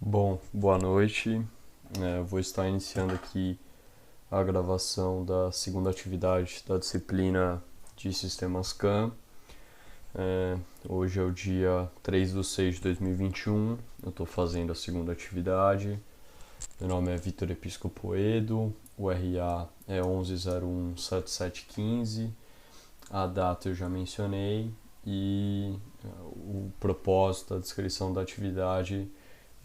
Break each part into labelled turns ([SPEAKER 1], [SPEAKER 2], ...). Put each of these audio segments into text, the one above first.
[SPEAKER 1] Bom, boa noite. Vou estar iniciando aqui a gravação da segunda atividade da disciplina de Sistemas CAM. Hoje é o dia 3/6 de 2021. Eu estou fazendo a segunda atividade. Meu nome é Vitor Episcopoedo, o RA é 11017715. A data eu já mencionei e o propósito, a descrição da atividade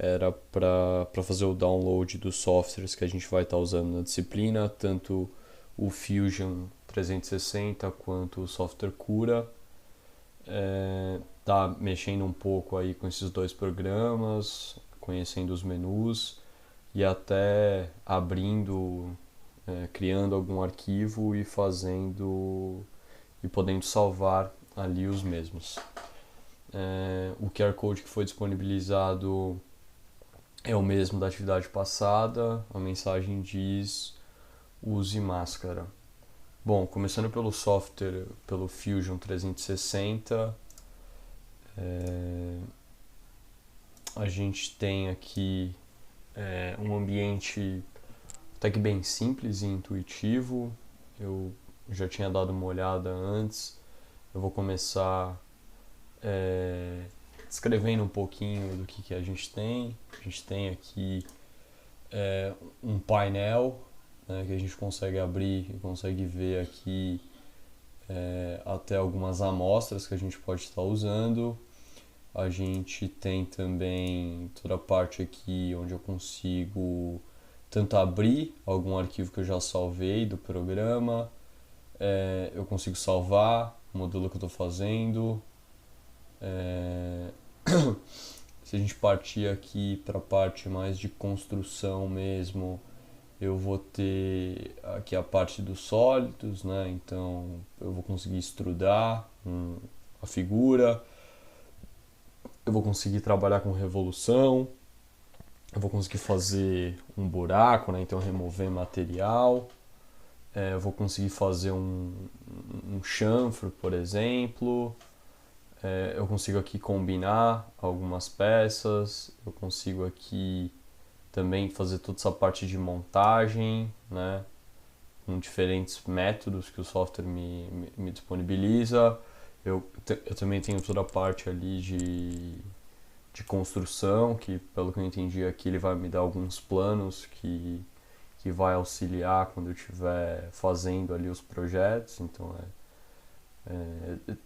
[SPEAKER 1] era para fazer o download dos softwares que a gente vai estar usando na disciplina, tanto o Fusion 360 quanto o software Cura. Tá mexendo um pouco aí com esses dois programas, conhecendo os menus e até abrindo, criando algum arquivo e fazendo e podendo salvar ali os mesmos. O QR Code que foi disponibilizado é o mesmo da atividade passada. A mensagem diz: use máscara. Bom, começando pelo software, pelo Fusion 360, a gente tem aqui um ambiente até que bem simples e intuitivo. Eu já tinha dado uma olhada antes. Eu vou começar descrevendo um pouquinho do que a gente tem. A gente tem aqui um painel, né, que a gente consegue abrir e consegue ver aqui até algumas amostras que a gente pode estar usando. A gente tem também toda a parte aqui onde eu consigo tanto abrir algum arquivo que eu já salvei do programa, eu consigo salvar o modelo que eu estou fazendo. Se a gente partir aqui para a parte mais de construção mesmo, eu vou ter aqui a parte dos sólidos, né? Então eu vou conseguir extrudar a figura, eu vou conseguir trabalhar com revolução, eu vou conseguir fazer um buraco, né? Então remover material, eu vou conseguir fazer um chanfro, por exemplo. Eu consigo aqui combinar algumas peças, eu consigo aqui também fazer toda essa parte de montagem, né, com diferentes métodos que o software me disponibiliza. Eu também tenho toda a parte ali de construção, que pelo que eu entendi aqui ele vai me dar alguns planos que vai auxiliar quando eu estiver fazendo ali os projetos. Então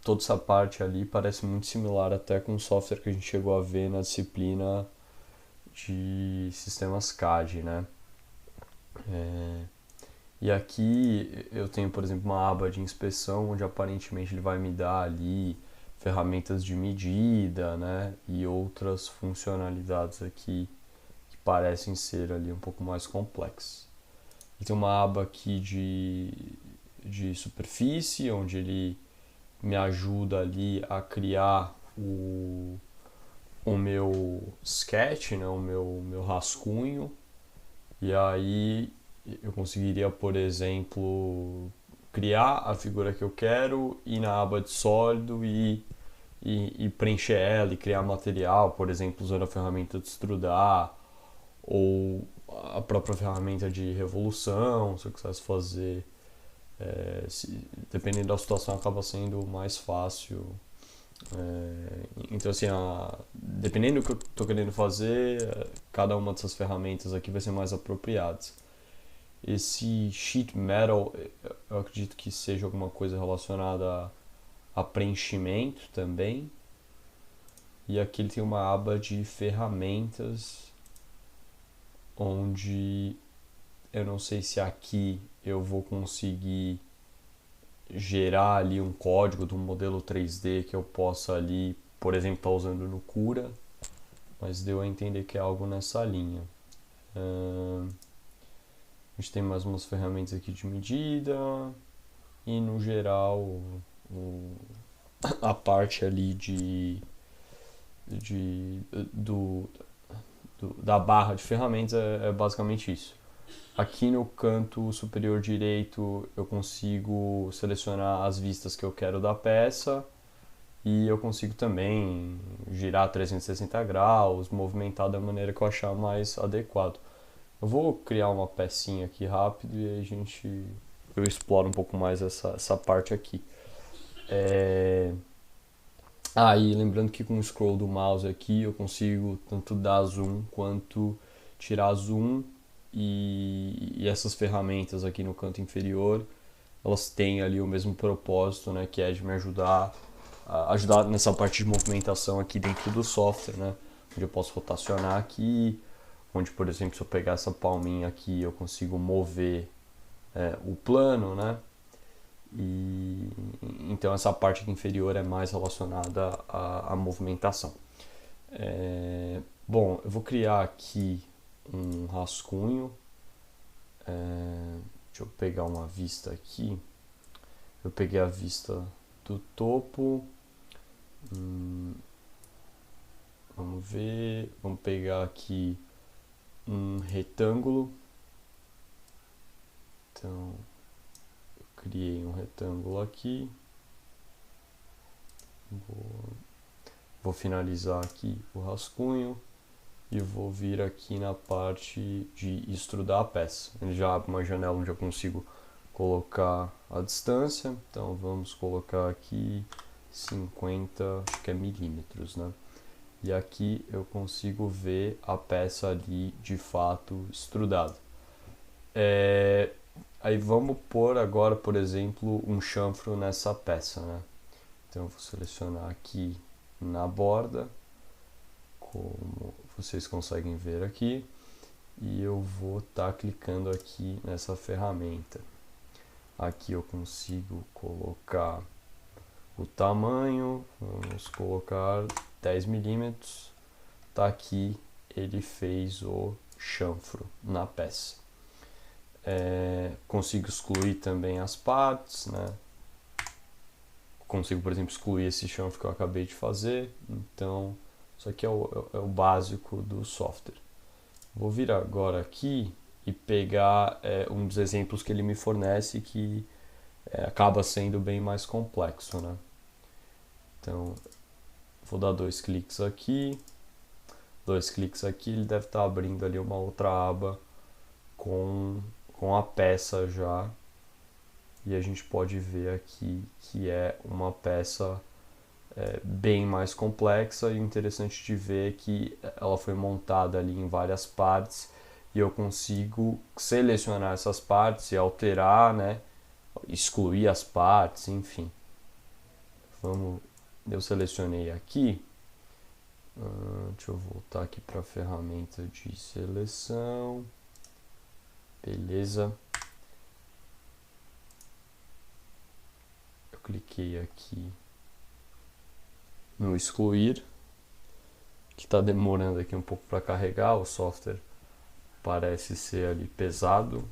[SPEAKER 1] toda essa parte ali parece muito similar até com o software que a gente chegou a ver na disciplina de sistemas CAD, né? E aqui eu tenho, por exemplo, uma aba de inspeção onde aparentemente ele vai me dar ali ferramentas de medida, né? E outras funcionalidades aqui que parecem ser ali um pouco mais complexas. E tem uma aba aqui de superfície, onde ele me ajuda ali a criar o meu sketch, né, o meu rascunho, e aí eu conseguiria, por exemplo, criar a figura que eu quero, ir na aba de sólido e preencher ela e criar material, por exemplo, usando a ferramenta de extrudar ou a própria ferramenta de revolução, se eu quisesse fazer. Dependendo da situação, acaba sendo mais fácil. Então, assim, dependendo do que eu estou querendo fazer, cada uma dessas ferramentas aqui vai ser mais apropriada. Esse sheet metal, eu acredito que seja alguma coisa relacionada a preenchimento também. E aqui ele tem uma aba de ferramentas, onde eu não sei se aqui eu vou conseguir gerar ali um código de um modelo 3D que eu possa ali, por exemplo, estar usando no Cura, mas deu a entender que é algo nessa linha. A gente tem mais umas ferramentas aqui de medida e no geral a parte ali de do, da barra de ferramentas é basicamente isso. Aqui no canto superior direito eu consigo selecionar as vistas que eu quero da peça. e eu consigo também girar 360 graus, movimentar da maneira que eu achar mais adequado. Eu vou criar uma pecinha aqui rápido e aí eu exploro um pouco mais essa parte aqui. E lembrando que com o scroll do mouse aqui eu consigo tanto dar zoom quanto tirar zoom, e essas ferramentas aqui no canto inferior, elas têm ali o mesmo propósito, né, que é de me ajudar nessa parte de movimentação aqui dentro do software, né, onde eu posso rotacionar aqui, onde, por exemplo, se eu pegar essa palminha aqui, eu consigo mover o plano, né, e então essa parte aqui inferior é mais relacionada à movimentação. Bom, eu vou criar aqui um rascunho. Deixa eu pegar uma vista aqui. Eu peguei a vista do topo. Vamos ver. Vamos pegar aqui um retângulo. Então, eu criei um retângulo aqui. Vou finalizar aqui o rascunho e vou vir aqui na parte de estrudar a peça. Ele já abre uma janela onde eu consigo colocar a distância. Então vamos colocar aqui 50, acho que é milímetros, né? E aqui eu consigo ver a peça ali de fato estrudada. Aí vamos pôr agora, por exemplo, um chanfro nessa peça, né? Então eu vou selecionar aqui na borda, como vocês conseguem ver aqui, e eu vou estar clicando aqui nessa ferramenta. Aqui eu consigo colocar o tamanho, vamos colocar 10 milímetros. Tá aqui, ele fez o chanfro na peça. Consigo excluir também as partes, né? Consigo, por exemplo, excluir esse chanfro que eu acabei de fazer. Então, isso aqui é o básico do software. Vou vir agora aqui e pegar um dos exemplos que ele me fornece, que acaba sendo bem mais complexo, né? Então, vou dar 2 cliques aqui. 2 cliques aqui, ele deve estar abrindo ali uma outra aba com a peça já. E a gente pode ver aqui que é uma peça bem mais complexa, e o interessante de ver é que ela foi montada ali em várias partes e eu consigo selecionar essas partes e alterar, né, excluir as partes, enfim. Eu selecionei aqui, deixa eu voltar aqui para a ferramenta de seleção, beleza. Eu cliquei aqui no excluir, que está demorando aqui um pouco para carregar. O software parece ser ali pesado.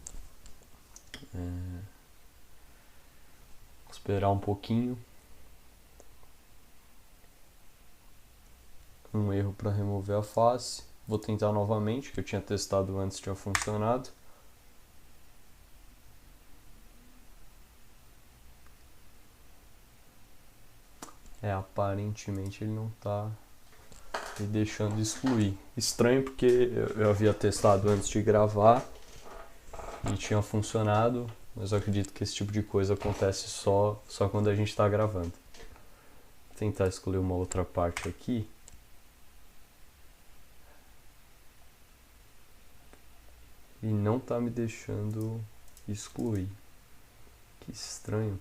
[SPEAKER 1] Vou esperar um pouquinho. Um erro para remover a face. Vou tentar novamente, que eu tinha testado antes, tinha funcionado. Aparentemente ele não está me deixando excluir. Estranho, porque eu havia testado antes de gravar e tinha funcionado, mas eu acredito que esse tipo de coisa acontece só quando a gente está gravando. Vou tentar excluir uma outra parte aqui. E não está me deixando excluir. Que estranho.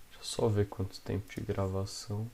[SPEAKER 1] Deixa eu só ver quanto tempo de gravação.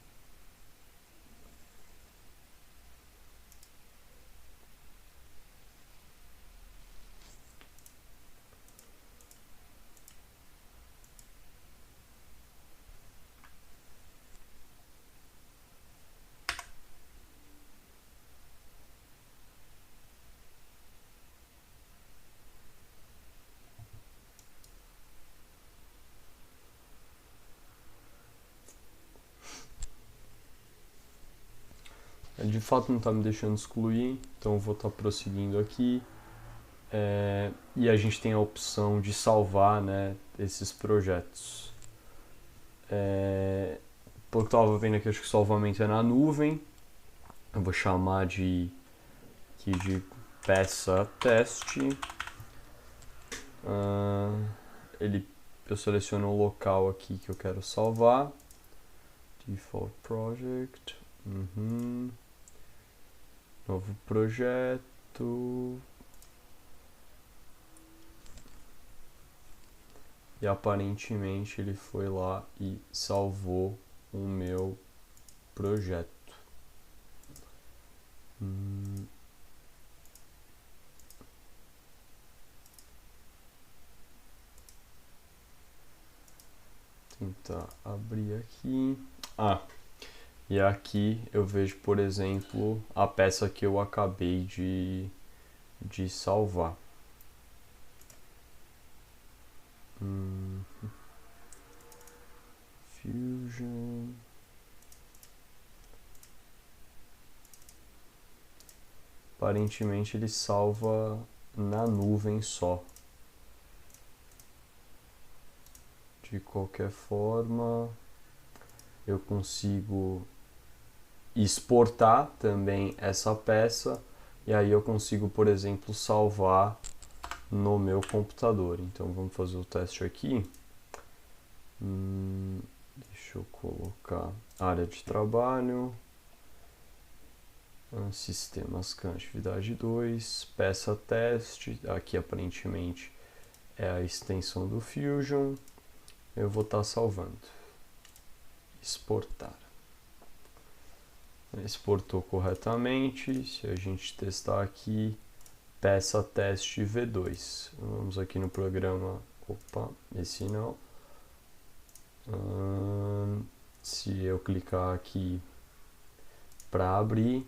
[SPEAKER 1] de fato não está me deixando excluir, então eu vou estar prosseguindo aqui. E a gente tem a opção de salvar, né, esses projetos. Pelo que eu estava vendo aqui, acho que o salvamento é na nuvem. Eu vou chamar de peça teste. Eu seleciono o local aqui que eu quero salvar. Default project. Novo projeto. E aparentemente ele foi lá e salvou o meu projeto. Tentar abrir aqui. E aqui eu vejo, por exemplo, a peça que eu acabei de salvar. Fusion. Aparentemente ele salva na nuvem só. De qualquer forma, eu consigo exportar também essa peça e aí eu consigo, por exemplo, salvar no meu computador. Então vamos fazer o teste aqui. Deixa eu colocar área de trabalho, sistemas CAN atividade 2, peça teste. Aqui aparentemente é a extensão do Fusion. Eu vou estar salvando. Exportar. Exportou corretamente. Se a gente testar aqui, peça teste V2. Vamos aqui no programa. Opa, esse não. Se eu clicar aqui para abrir,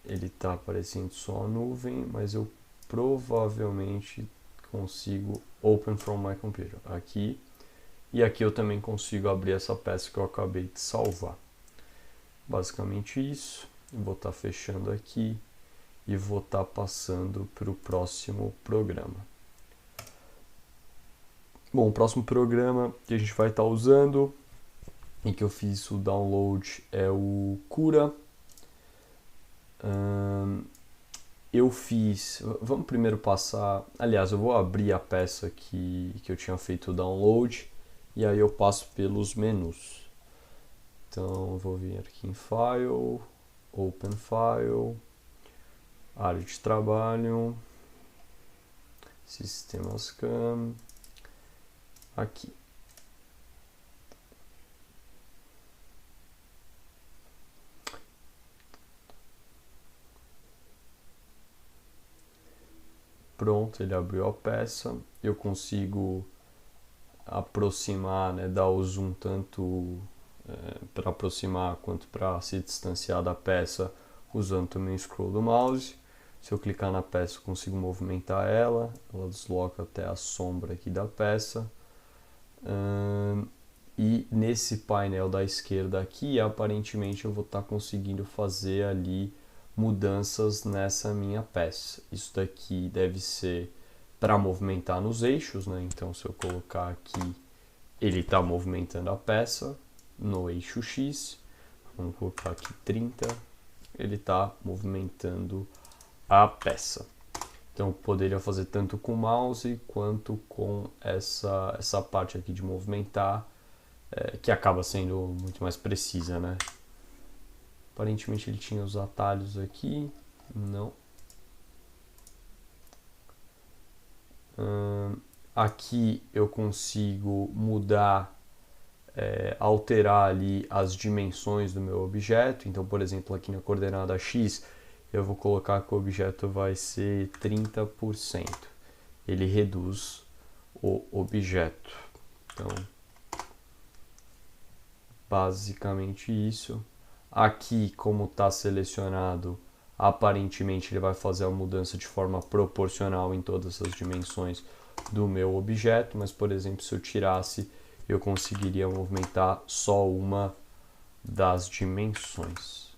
[SPEAKER 1] ele está aparecendo só a nuvem, mas eu provavelmente consigo Open from my computer aqui, e aqui eu também consigo abrir essa peça que eu acabei de salvar. Basicamente isso. Vou estar fechando aqui e vou estar passando para o próximo programa. Bom, o próximo programa que a gente vai estar usando e que eu fiz o download é o Cura. Eu fiz... Vamos primeiro passar... Aliás, eu vou abrir a peça que eu tinha feito o download e aí eu passo pelos menus. Então, eu vou vir aqui em File, Open File, área de trabalho, Sistemas CAN, aqui. Pronto, ele abriu a peça. Eu consigo aproximar, né, dar o zoom tanto para aproximar quanto para se distanciar da peça usando também o scroll do mouse. Se eu clicar na peça eu consigo movimentar ela desloca até a sombra aqui da peça. E nesse painel da esquerda aqui, aparentemente eu vou estar conseguindo fazer ali mudanças nessa minha peça. Isso daqui deve ser para movimentar nos eixos, né? Então se eu colocar aqui, ele está movimentando a peça no eixo X. Vamos colocar aqui 30, ele está movimentando a peça. Então eu poderia fazer tanto com o mouse quanto com essa parte aqui de movimentar, que acaba sendo muito mais precisa, né? Aparentemente ele tinha os atalhos aqui, não. Aqui eu consigo mudar, alterar ali as dimensões do meu objeto. Então, por exemplo, aqui na coordenada X, eu vou colocar que o objeto vai ser 30%. Ele reduz o objeto. Então, basicamente isso. Aqui, como está selecionado, aparentemente ele vai fazer a mudança de forma proporcional em todas as dimensões do meu objeto, mas, por exemplo, se eu tirasse, eu conseguiria movimentar só uma das dimensões.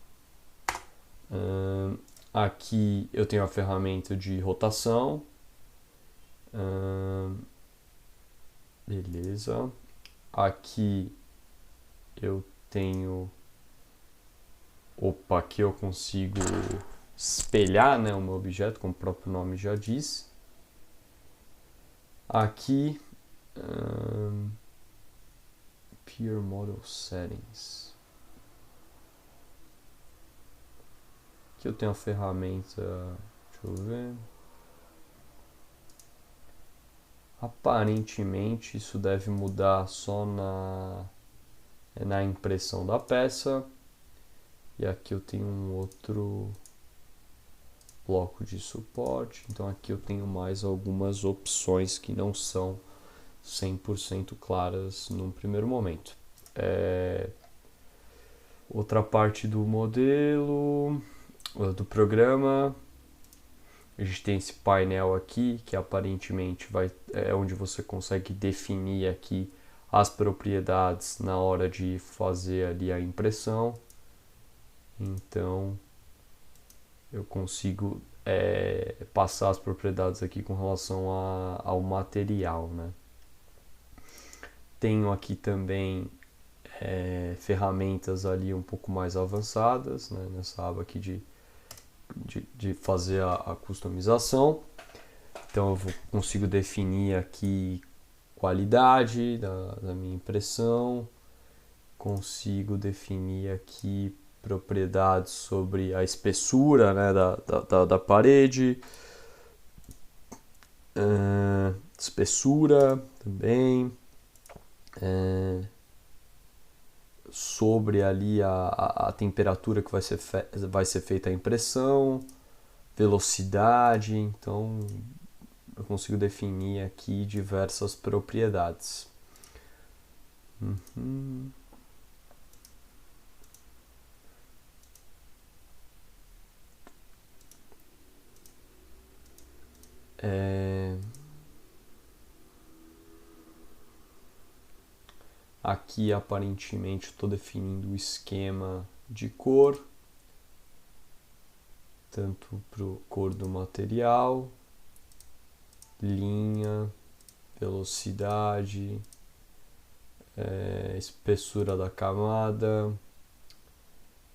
[SPEAKER 1] Aqui eu tenho a ferramenta de rotação. Beleza. Aqui eu tenho... Opa, aqui eu consigo espelhar, né, o meu objeto, como o próprio nome já diz. Aqui, Peer Model Settings. Aqui eu tenho a ferramenta, deixa eu ver. Aparentemente isso deve mudar só na impressão da peça. E aqui eu tenho um outro bloco de suporte. Então aqui eu tenho mais algumas opções que não são 100% claras num primeiro momento. Outra parte do modelo, do programa, a gente tem esse painel aqui que aparentemente é onde você consegue definir aqui as propriedades na hora de fazer ali a impressão. Então eu consigo passar as propriedades aqui com relação ao material, né? Tenho aqui também ferramentas ali um pouco mais avançadas, né? Nessa aba aqui de fazer a customização. Então eu consigo definir aqui qualidade da minha impressão, consigo definir aqui propriedades sobre a espessura, né, da parede, espessura também, sobre ali a temperatura que vai ser feita a impressão, velocidade. Então eu consigo definir aqui diversas propriedades. Aqui aparentemente estou definindo o esquema de cor, tanto para a cor do material, linha, velocidade, espessura da camada,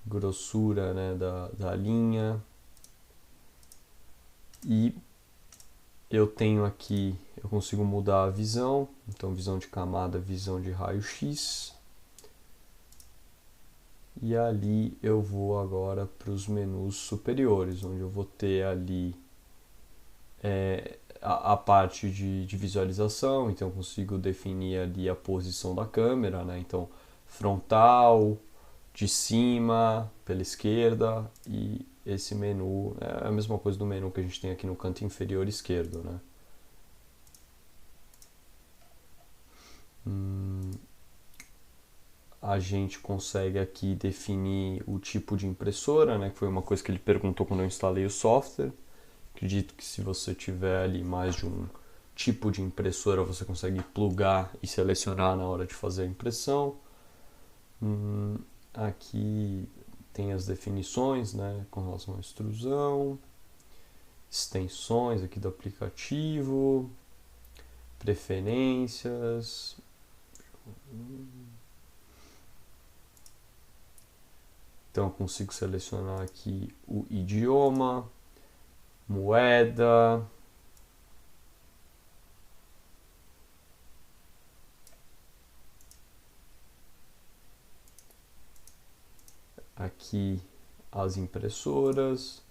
[SPEAKER 1] grossura, né, da linha. E eu tenho aqui, eu consigo mudar a visão, então visão de camada, visão de raio-x. E ali eu vou agora para os menus superiores, onde eu vou ter ali a parte de visualização. Então eu consigo definir ali a posição da câmera, né? Então frontal, de cima, pela esquerda, e esse menu é a mesma coisa do menu que a gente tem aqui no canto inferior esquerdo, né? A gente consegue aqui definir o tipo de impressora, né? Que foi uma coisa que ele perguntou quando eu instalei o software. Acredito que se você tiver ali mais de um tipo de impressora, você consegue plugar e selecionar na hora de fazer a impressão. Aqui tem as definições, né, com relação à extrusão, extensões aqui do aplicativo, preferências. Então eu consigo selecionar aqui o idioma, moeda, aqui as impressoras.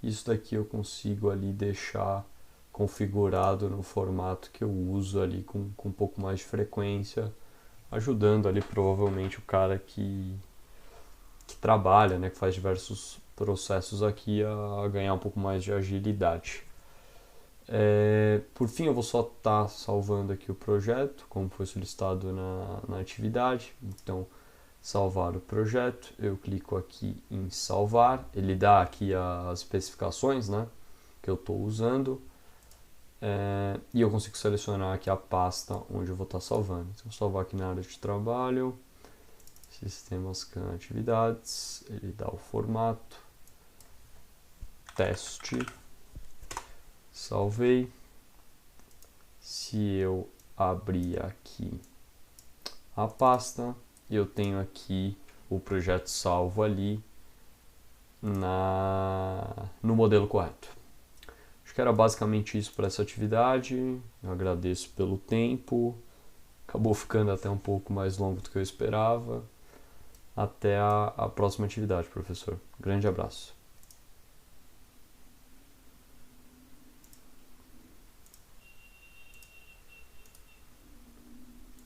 [SPEAKER 1] Isso daqui eu consigo ali deixar configurado no formato que eu uso ali com um pouco mais de frequência, ajudando ali provavelmente o cara que trabalha, né, que faz diversos processos aqui a ganhar um pouco mais de agilidade. Por fim, eu vou só estar salvando aqui o projeto, como foi solicitado na atividade. Então, salvar o projeto, eu clico aqui em salvar, ele dá aqui as especificações, né, que eu estou usando, e eu consigo selecionar aqui a pasta onde eu vou estar salvando. Então, vou salvar aqui na área de trabalho, sistemas CAN atividades, ele dá o formato, teste, salvei. Se eu abrir aqui a pasta, eu tenho aqui o projeto salvo ali no modelo correto. Acho que era basicamente isso para essa atividade. Eu agradeço pelo tempo. Acabou ficando até um pouco mais longo do que eu esperava. Até a próxima atividade, professor. Grande abraço.